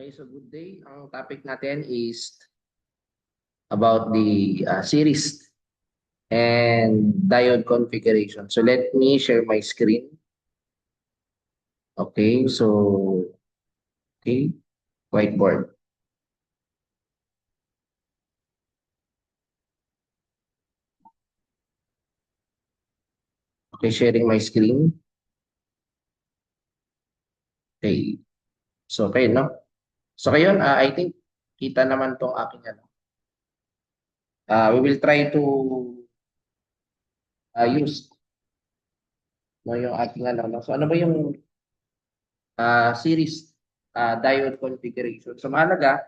Okay, so good day. Ang topic natin is about the series and diode configuration. So let me share my screen. Okay, so okay, whiteboard. Okay, sharing my screen. Okay. So okay, no? So ngayon, I think kita naman tong aking ano. We will try to use no yung ating ano, no? So ano ba yung series diode configuration? So mahalaga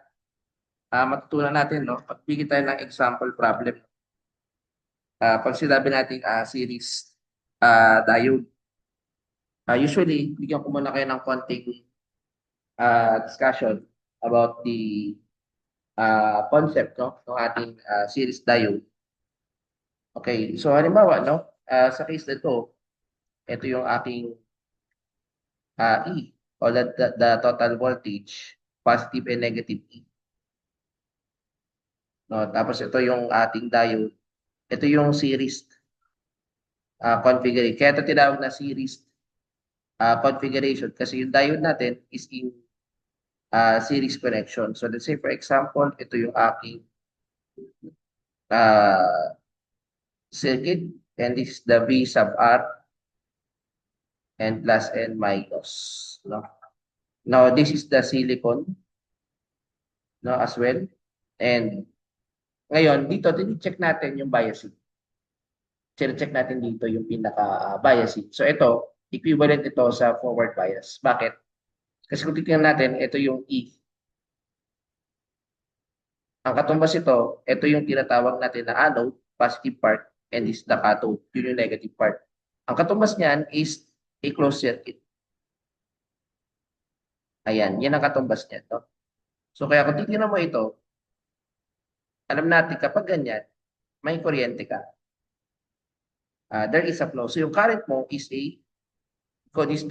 matutunan natin, no? Pagbigay tayo ng example problem. Pag sinabi natin series diode, usually, bigyan ko muna kayo ng konting discussion about the concept no, ng ating series diode. Okay, so halimbawa, no, sa case nito, ito yung aking E, o the total voltage, positive and negative E. No? Tapos ito yung ating diode, ito yung series configuration. Kaya ito tinawag na series configuration kasi yung diode natin is in series connection. So let's say for example, ito yung aking uh, circuit and this is the V sub R and plus and minus. No? Now this is the silicon no, as well. And ngayon, dito, check natin yung biasing. Check natin dito yung pinaka-biasing. So ito, equivalent ito sa forward bias. Bakit? Kasi kung titingnan natin, ito yung E. Ang katumbas ito yung tinatawag natin na anode, positive part, and is the cathode, yun yung negative part. Ang katumbas niyan is a closed circuit. Ayan, yan ang katumbas niyan. No? So kaya kung titingnan mo ito, alam natin kapag ganyan, may kuryente ka. There is a flow. So yung current mo is the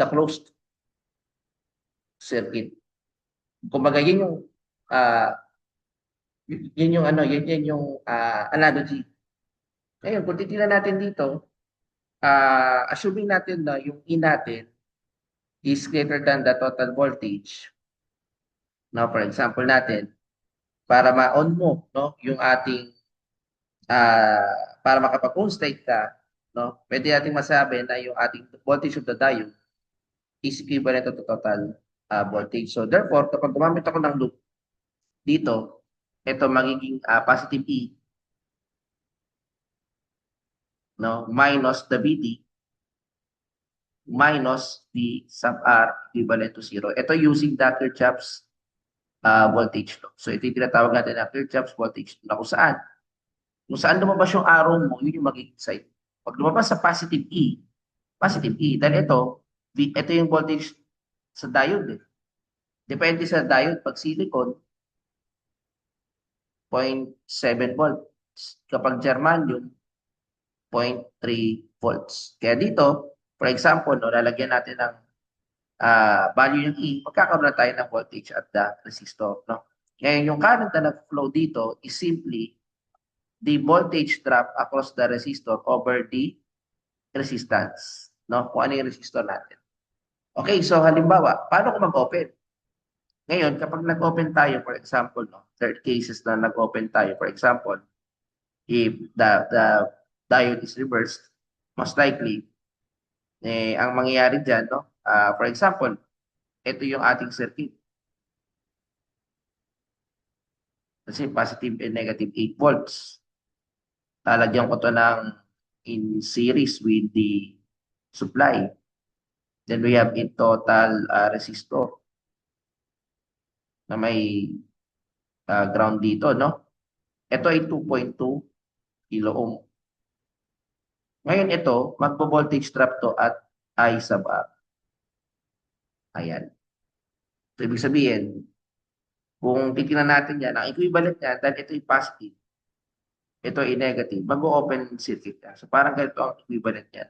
closed circuit. Kumbaga yun yung uh, yun yung analogy. Ngayon, kung titingnan natin dito, assuming natin na yung E natin is greater than the total voltage. Now, for example natin, para ma-on mo no, yung ating para makapag-on state ka, no, pwede nating masabi na yung ating voltage of the diode is equivalent to the total voltage. So therefore, kapag gumamit ako ng loop dito, ito magiging positive E no, minus the VD minus the sub R equivalent to 0. Ito using the Kirchhoff's voltage law. So ito yung tinatawag natin na Kirchhoff's voltage law kung saan lumabas yung arrow mo, yun yung magiging side. Pag lumabas sa positive E, dahil ito yung voltage sa diode. Depende sa diode. Pag silicon, 0.7 volts. Kapag germanium, 0.3 volts. Kaya dito, for example, no, lalagyan natin ng value ng E, magkakaroon na tayo ng voltage at the resistor. No? Ngayon, yung current na nag-flow dito is simply the voltage drop across the resistor over the resistance. No? Kung ano yung resistor natin. Okay, so halimbawa, paano kung mag-open? Ngayon, kapag nag-open tayo, for example, no, third cases na nag-open tayo, for example, if the diode is reversed, most likely, ang mangyayari dyan, no, for example, ito yung ating circuit. Kasi positive and negative 8 volts. Lalagyan ko to ng in series with the supply. Then we have in total resistor na may ground dito, no? Ito ay 2.2 kilo ohm. Ngayon ito, magpo-voltage drop to at I sub R. Ayan. So, ibig sabihin, kung titingnan natin yan, ang equivalent niya, dahil ito ay positive, ito ay negative, mag-open circuit ka. So, parang ganito ang equivalent niya.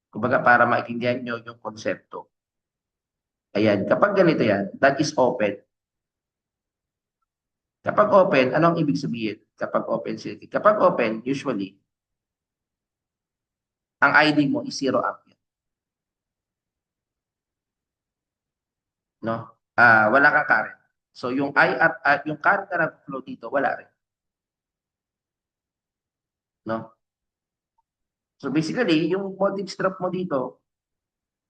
Kumbaga, para maintindihan nyo yung konsepto. Ayan, kapag ganito yan, that is open. Kapag open, ano ang ibig sabihin? Kapag open circuit. Kapag open, usually, ang ID mo is 0 ampere. No? Wala kang current. So yung I at yung current na nag-flow dito, wala rin. No? So basically, yung voltage drop mo dito,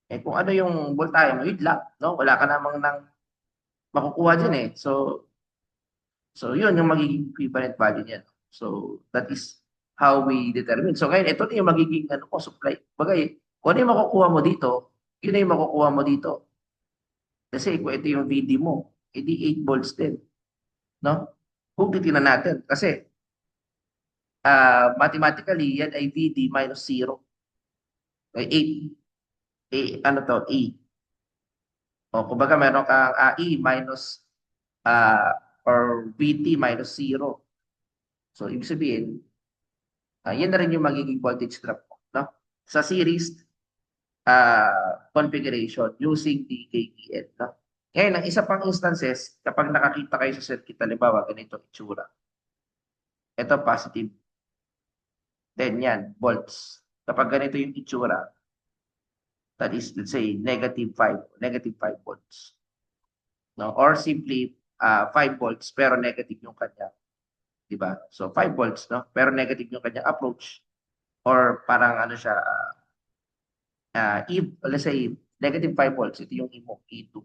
kung ano yung voltahe mo, yun lang. No? Wala ka namang nang makukuha dyan eh. So yun yung magiging equivalent value niya. So that is how we determine. So ngayon, ito na yung magiging ano mo, supply. Bagay, kung ano yung makukuha mo dito, yun na yung makukuha mo dito. Kasi kung ito yung VD mo, edi 8 volts din. No? Kung titingnan natin, kasi mathematically, yan ay VD minus 0. Ay 8. Ano to? E. O, kumbaga meron kang E minus uh, or VT minus 0. So, ibig sabihin, yan na rin yung magiging voltage drop mo. No? Sa series configuration using the KVL. No? Ngayon, ang isa pang instances, kapag nakakita kayo sa circuit, halimbawa, ganito itsura. Ito positive. Then yan, volts. Kapag ganito yung itsura, that is, let's say, negative 5 volts. No? Or simply, 5 volts, pero negative yung kanya. Diba? So, 5 volts, no? Pero negative yung kanyang approach. Or parang ano siya, let's say, negative 5 volts, ito yung imo, E2.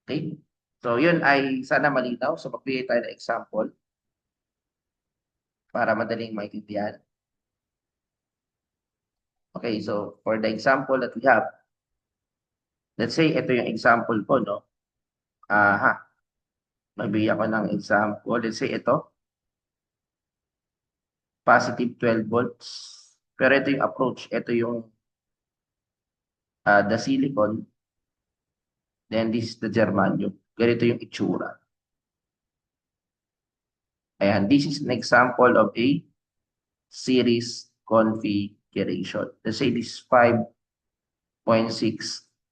Okay? So, yun ay sana malinaw. So, magbigay tayo ng example para madaling maintindihan. Okay, so for the example that we have, let's say, ito yung example ko, no? Magbigay ako ng example. Let's say, ito, positive 12 volts. Pero ito yung approach. Ito yung the silicon. Then this is the germanium. Ganito yung itsura. Ayan, this is an example of a series configuration. Let's say this is 5.6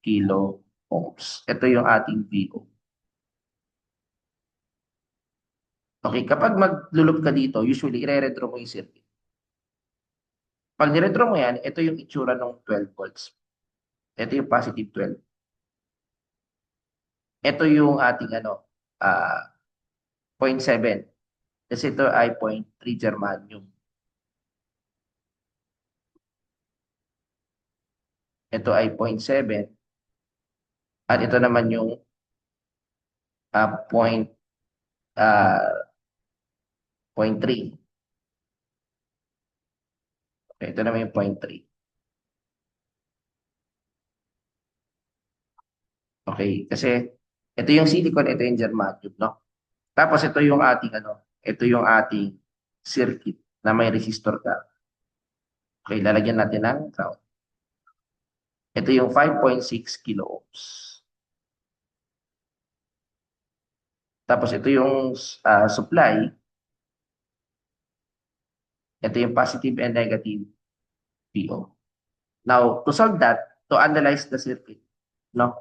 kilo ohms. Ito yung ating VO. Okay, kapag maglulup ka dito, usually ire-retro mo yung circuit. Pag niretro mo yan, ito yung itsura ng 12 volts. Ito yung positive 12. Ito yung ating ano, ah, 0.7. Kasi ito ay 0.3 germanium. Ito ay 0.7. At ito naman yung point, ah, 0.3. Okay, ito naman yung 0.3. Okay, kasi ito yung silicon, ito yung germanium, no? Tapos ito yung ating ano, ito yung ating circuit na may resistor ka. Okay, lalagyan natin ng ground. Ito yung 5.6 kilo ohms. Tapos ito yung supply. Ito yung positive and negative PO. Now, to solve that, to analyze the circuit, no?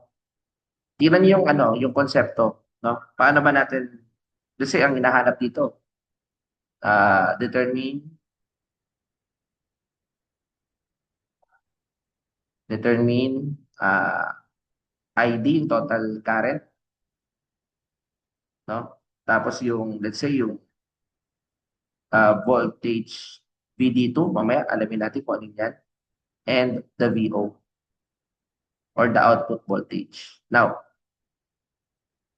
Tingnan niyo yung ano, yung konsepto, no? Paano ba natin kasi ang hinahanap dito, determine ID, yung total current, no? Tapos yung let's say yung voltage VD2, mamaya alamin natin kung ano yan, and the VO or the output voltage. Now,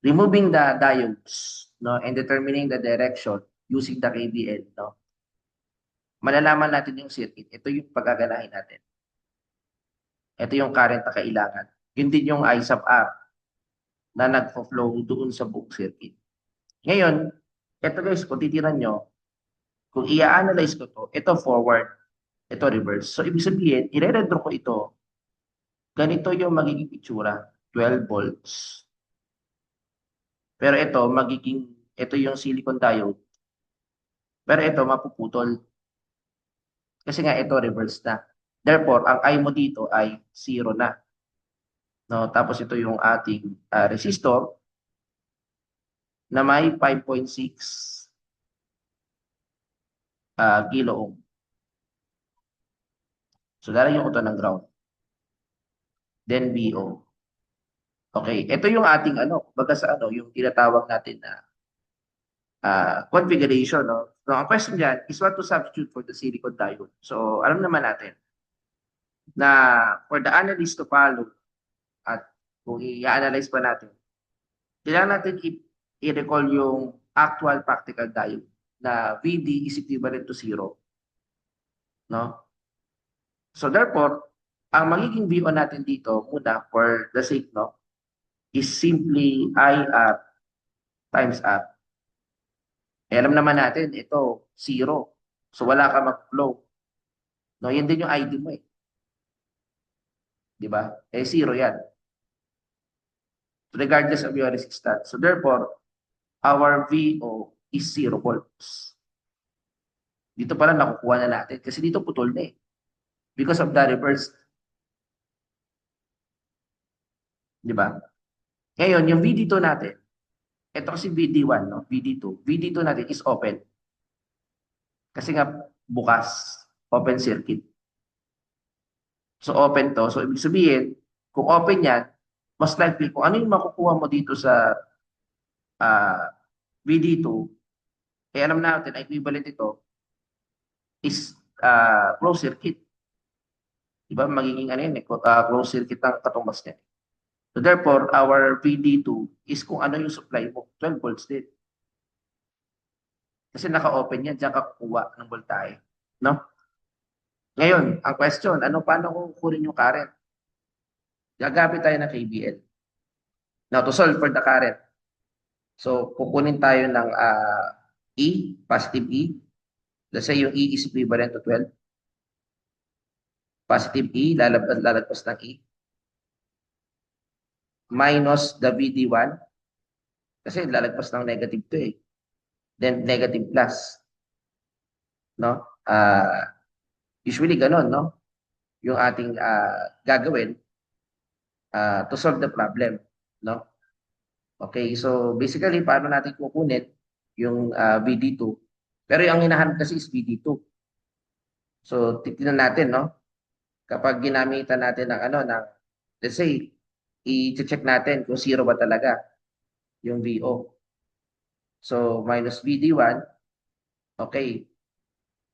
removing the diodes, no, and determining the direction using the KVL, no, malalaman natin yung circuit. Ito yung pagaganahin natin. Ito yung current na kailangan. Yun din yung I sub R na nagfo-flow doon sa buong circuit. Ngayon, ito guys, kung titiran nyo, kung i-analyze ko to, ito forward, ito reverse. So, ibig sabihin, ire-redraw ko ito, ganito yung magiging itsura, 12 volts. Pero ito yung silicon diode. Pero ito, mapuputol. Kasi nga ito reverse na. Therefore, ang I mo dito ay 0 na. No? Tapos ito yung ating resistor na may 5.6 kilo ohm. So, lalagyan ko ito ng ground. Then, VO. Okay, ito yung ating baga sa yung tinatawag natin na configuration, no? So, ang question dyan is what to substitute for the silicon diode. So, alam naman natin na for the analyst to follow at kung i-analyze pa natin, kailangan natin i-recall yung actual practical diode na VD is equivalent to 0, no? So, therefore, ang magiging VO natin dito muna for the sake, no, is simply IR times R. Eh, alam naman natin, ito, 0. So, wala ka mag-flow. No, yan din yung ID mo eh. Di ba? Eh, 0 yan. Regardless of your resistance. So, therefore, our VO is 0 volts. Dito pala nakukuha na natin. Kasi dito putol na eh. Because of the reverse. Di ba? Ngayon, yung VD2 natin, ito kasi VD1, no? VD2. VD2 natin is open. Kasi nga, bukas. Open circuit. So, open to. So, ibig sabihin, kung open yan, mas likely, kung ano yung makukuha mo dito sa VD2, eh alam natin, equivalent ito is closed circuit. Diba? Magiging ano yun, closed circuit ang katumbas niya. So, therefore, our VD2 is kung ano yung supply mo, 12 volts din. Kasi naka-open yan, diyan ka kukuha ng voltahe. No? Ngayon, ang question, paano kung kukunin yung current? Gagamit tayo ng KVL. Now, to solve for the current, so kukunin tayo ng E, positive E. Let's say yung E is equivalent to 12. Positive E, lalagpas ng E. Minus the VD1. Kasi lalagpas ng negative to eh. Then negative plus. No? Usually ganun, no? Yung ating gagawin to solve the problem. No? Okay, so basically, paano natin kukunin yung VD2? Pero yung hinahanap kasi is VD2. So, titignan natin, no? Kapag ginamitan natin ng let's say, i-check natin kung 0 ba talaga yung VO. So, minus VD1, okay.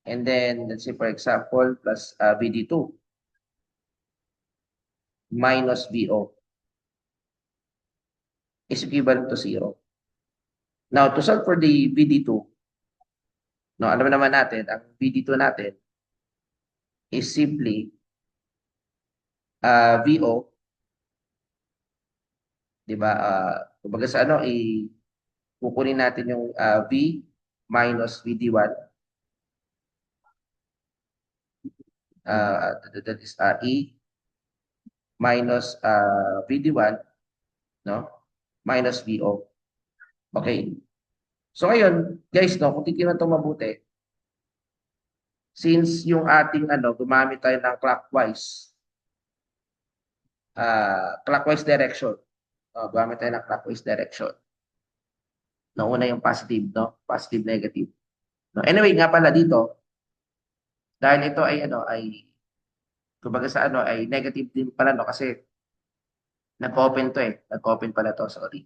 And then, let's say for example, plus VD2 minus VO is equivalent to 0. Now, to solve for the VD2, no, alam naman natin, ang VD2 natin is simply VO, di ba? Kumbaga sa kukunin natin yung V minus VD1. That is E minus VD1, no? Minus VO. Okay. So ngayon, guys, no, kung titingnan ito mabuti, since yung ating gumamit tayo ng clockwise direction. Gumamit tayo ng clockwise direction. Nauna yung positive, no? Positive, negative. No? Anyway, nga pala dito, dahil ito ay kumbaga sa ay negative din pala, no? Kasi nag-open to eh. Nag-open pala to, sorry.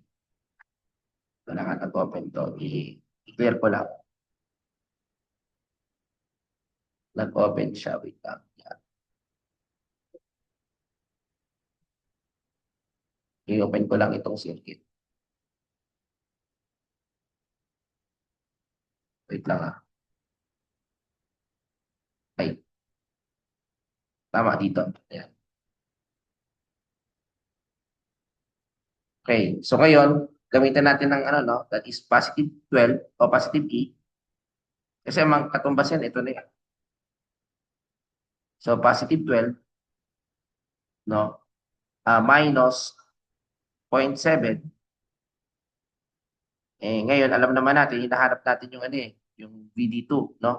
Wala nga nag-open to. I-clear ko lang. Nag-open siya. Wait lang. Yan. I-open ko lang itong circuit. Wait lang ah. Ay. Tama dito. Ayan. Okay. So ngayon, gamitin natin ng no? That is positive 12 o positive E. Kasi ang katumbas yan, ito na yan. So positive 12, no? Minus 0.7. Eh, ngayon, alam naman natin, hinahanap natin yung yung VD2, no?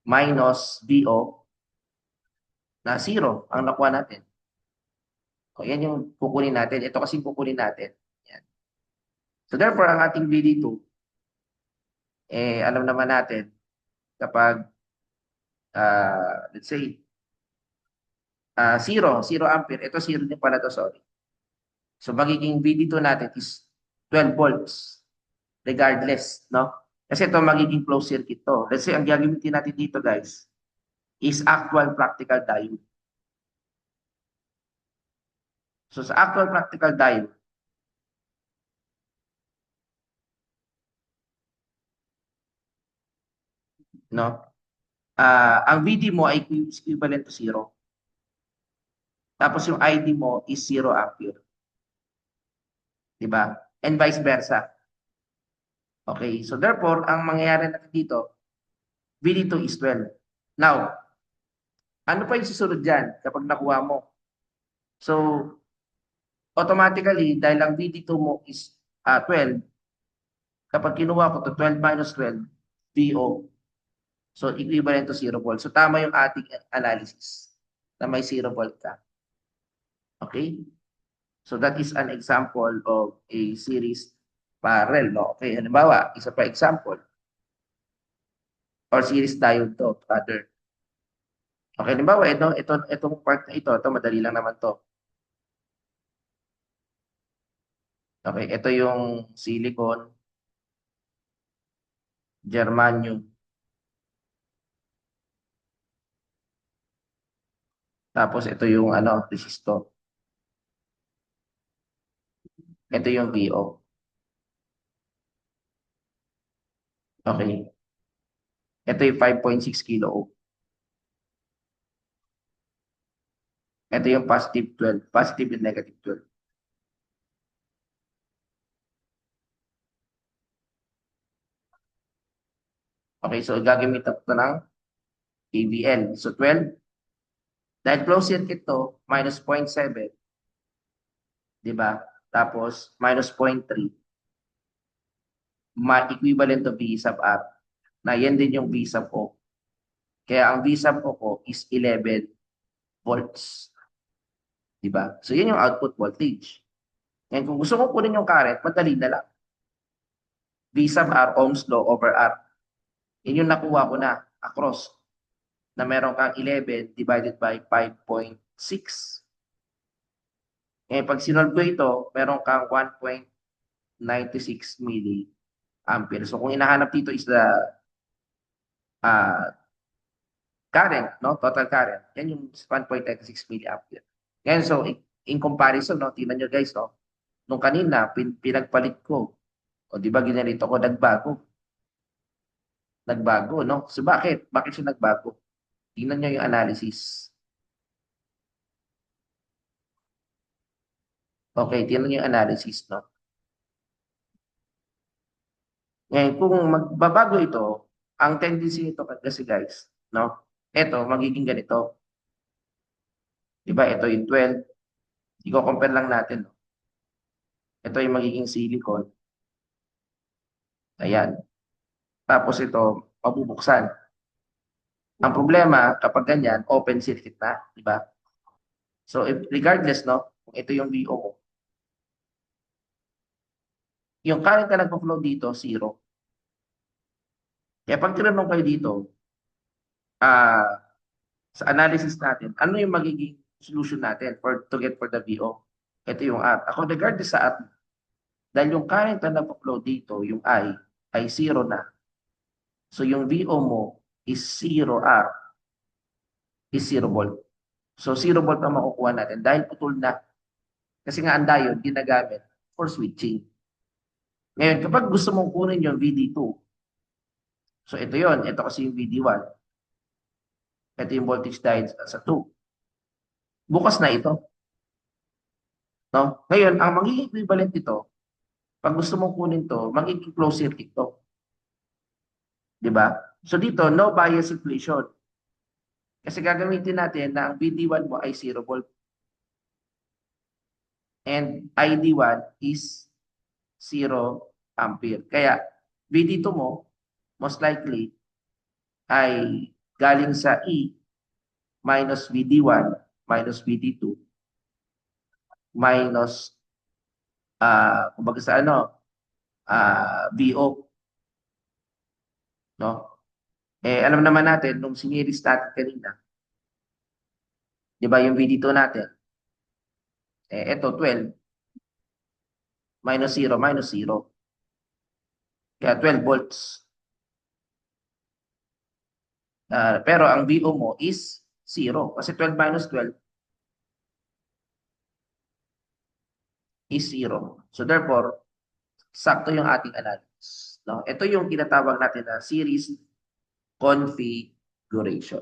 Minus VO na 0 ang nakuha natin. O, yan yung kukunin natin. Ito kasi kukunin natin. Yan. So therefore, ang ating VD2, alam naman natin, kapag, let's say, 0 ampere, ito 0 din pala to, sorry. So magiging VD2 natin is 12 volts, regardless, no? Kasi ito magiging closed circuit to. Let's say, ang gagamitin natin dito, guys, is actual practical diode. So sa actual practical diode, no? Ang VD mo ay equivalent to 0. Tapos yung ID mo is 0 ampere. Di ba? And vice versa. Okay, so therefore, ang mangyayari natin dito, VD2 is 12. Now, ano pa yung susunod dyan kapag nakuha mo? So, automatically, dahil ang VD2 mo is 12, kapag kinuha ko to 12 minus 12, VO. So, equivalent to 0 volt. So, tama yung ating analysis na may 0 volt ka. Okay? So, that is an example of a series parallel. No? Okay, halimbawa, isa pa example. Or series diode to, rather. Okay, halimbawa, itong part na ito, madali lang naman to. Okay, ito yung silicon, germanium, tapos ito yung resistor. Ito yung VO. Okay. Ito yung 5.6 kilo ohm. Ito yung positive 12, positive and negative 12. Okay, so gagamitan ko ng KVL. So 12, dahil closed circuit to, minus 0.7, di ba? Tapos minus 0.3, equivalent to V sub R, na yan din yung V sub O. Kaya ang V sub O ko is 11 volts. Di ba? So yan yung output voltage. Ngayon, kung gusto mo kunin yung current, madali na lang. V sub R, Ohm's law over R. Yan yung nakuha ko na across, na meron kang 11 divided by 5.6. Ngayon, pag sinolve ko ito, meron kang 1.96 milliampere. So, kung hinahanap dito is the uh, current, no? Total current. Yan yung 1.96 milliampere. Ngayon, so, in comparison, no? Tingnan nyo guys, no? Nung kanina, pinagpalit ko. O, di ba, ginanito ko, nagbago. Nagbago, no? So, bakit? Bakit siya nagbago? Tingnan nyo yung analysis. Okay, tingnan nyo yung analysis, no? Ngayon, kung magbabago ito, ang tendency nito kasi guys, no? Ito, magiging ganito. Di ba? Ito yung 12. I-compare lang natin, no? Ito yung magiging silicon. Ayan. Tapos ito, mabubuksan. Ang problema, kapag ganyan, open circuit na. Di ba? So, regardless, no? Kung ito yung VO mo, yung current na nagpa-flow dito, 0. Kaya pag tinanong kayo dito, sa analysis natin, ano yung magiging solution natin to get for the VO? Ito yung R. Ako, regardless sa R, dahil yung current na nagpa-flow dito, yung I, ay 0 na. So, yung VO mo is 0 R, is 0 volt. So, 0 volt ang makukuha natin dahil putol na. Kasi nga ang diode ginagamit for switching. Ngayon, kapag gusto mong kunin yung VD2, so ito yon, ito kasi yung VD1. Ito yung voltage diode sa 2. Bukas na ito. No? Ngayon, ang magiging equivalent nito, pag gusto mong kunin to, magiging closed circuit to. Di ba? So dito, no bias equation. Kasi gagamitin natin na ang VD1 mo ay 0 volt. And ID1 is 0 ampere. Kaya, VD2 mo, most likely, ay galing sa E minus VD1 minus VD2 minus kumbaga sa VO, no? Alam naman natin nung siniris natin kanina, 'di ba yung VD2 natin? Ito 12 minus 0 minus 0. Kaya 12 volts. Pero ang VO mo is 0 kasi 12 minus 12 is 0. So therefore, sakto yung ating analysis. No? Ito yung tinatawag natin na series configuration.